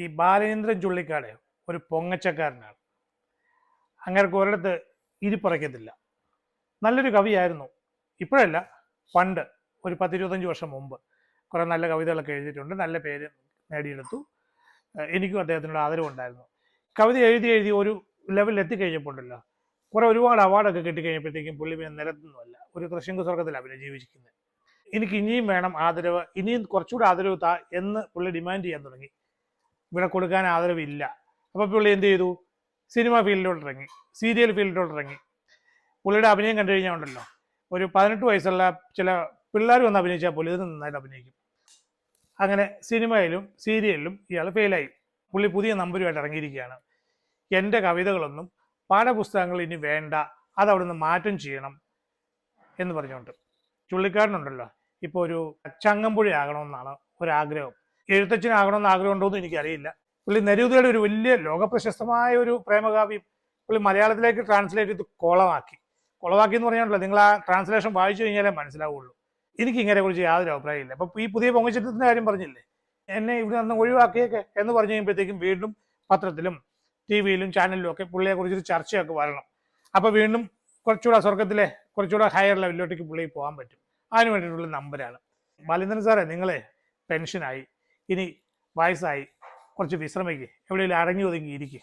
ഈ ബാലേന്ദ്രൻ ചുള്ളിക്കാട് ഒരു പൊങ്ങച്ചക്കാരനാണ്. അങ്ങേർക്ക് ഒരിടത്ത് ഇരിപ്പറയ്ക്കത്തില്ല. നല്ലൊരു കവിയായിരുന്നു. ഇപ്പോഴല്ല, പണ്ട് ഒരു 10-25 വർഷം മുമ്പ് കുറേ നല്ല കവിതകളൊക്കെ എഴുതിയിട്ടുണ്ട്. നല്ല പേര് നേടിയെടുത്തു. എനിക്കും അദ്ദേഹത്തിനോട് ആദരവുണ്ടായിരുന്നു. കവിത എഴുതി ഒരു ലെവലിൽ എത്തിക്കഴിഞ്ഞപ്പോൾ ഉണ്ടല്ലോ, ഒരുപാട് അവാർഡൊക്കെ കിട്ടിക്കഴിഞ്ഞപ്പോഴത്തേക്കും പുള്ളി പിന്നെ നിലത്തൊന്നുമല്ല, ഒരു തൃശങ്കു സ്വർഗത്തിലാണ് പിന്നെ ജീവിക്കുന്നത്. എനിക്ക് ഇനിയും വേണം ആദരവ്, ഇനിയും കുറച്ചുകൂടെ ആദരവ് താ എന്ന് പുള്ളി ഡിമാൻഡ് ചെയ്യാൻ തുടങ്ങി. ഇവിടെ കൊടുക്കാൻ ആദരവില്ല. അപ്പോൾ പുള്ളി എന്ത് ചെയ്തു? സിനിമ ഫീൽഡിലോട്ട് ഇറങ്ങി, സീരിയൽ ഫീൽഡിലോട്ട് ഇറങ്ങി. പുള്ളിയുടെ അഭിനയം കണ്ടു കഴിഞ്ഞാൽ ഉണ്ടല്ലോ, ഒരു 18 വയസ്സുള്ള ചില പിള്ളേർ വന്ന് അഭിനയിച്ചാൽ പുള്ളി ഇത് നന്നായിട്ട് അഭിനയിക്കും. അങ്ങനെ സിനിമയിലും സീരിയലിലും ഇയാൾ ഫെയിലായി. പുള്ളി പുതിയ നമ്പരുമായിട്ട് ഇറങ്ങിയിരിക്കുകയാണ്. എൻ്റെ കവിതകളൊന്നും പാഠപുസ്തകങ്ങൾ ഇനി വേണ്ട, അതവിടുന്ന് മാറ്റം ചെയ്യണം എന്ന് പറഞ്ഞുകൊണ്ട്. ചുള്ളിക്കാരനുണ്ടല്ലോ ഇപ്പോൾ ഒരു ചങ്ങമ്പുഴയാകണമെന്നാണ് ഒരാഗ്രഹം. എഴുത്തച്ഛനാകണമെന്ന് ആഗ്രഹം ഉണ്ടോ എന്ന് എനിക്കറിയില്ല. പുള്ളി നെരൂദയുടെ ഒരു വലിയ ലോകപ്രശസ്തമായ ഒരു പ്രേമകാവ്യം പുള്ളി മലയാളത്തിലേക്ക് ട്രാൻസ്ലേറ്റ് ചെയ്ത് കൊളമാക്കി എന്ന് പറഞ്ഞാണല്ലോ, നിങ്ങൾ ആ ട്രാൻസ്ലേഷൻ വായിച്ചു കഴിഞ്ഞാലേ മനസ്സിലാവുള്ളൂ. എനിക്ക് ഇങ്ങനെ കുറിച്ച് യാതൊരു അഭിപ്രായമില്ല. അപ്പം ഈ പുതിയ പൊങ്ങച്ചത്തിന്റെ കാര്യം പറഞ്ഞില്ലേ, എന്നെ ഇവിടെ നിന്ന് ഒഴിവാക്കിയേക്കെ എന്ന് പറഞ്ഞു കഴിയുമ്പോഴത്തേക്കും വീണ്ടും പത്രത്തിലും TV-യിലും ചാനലിലും ഒക്കെ പുള്ളിയെ കുറിച്ചൊരു ചർച്ചയൊക്കെ വരണം. അപ്പോൾ വീണ്ടും കുറച്ചുകൂടെ സ്വർഗത്തിലെ കുറച്ചുകൂടെ ഹയർ ലെവലിലോട്ടേക്ക് പുള്ളി പോകാൻ പറ്റും. അതിന് വേണ്ടിയിട്ടുള്ള നമ്പരാണ്. ബാലേന്ദ്രൻ സാറേ, നിങ്ങളെ പെൻഷനായി, ഇനി വയസ്സായി, കുറച്ച് വിശ്രമിക്കുക, എവിടെയെങ്കിലും അടങ്ങി ഒതുങ്ങി ഇരിക്കുക.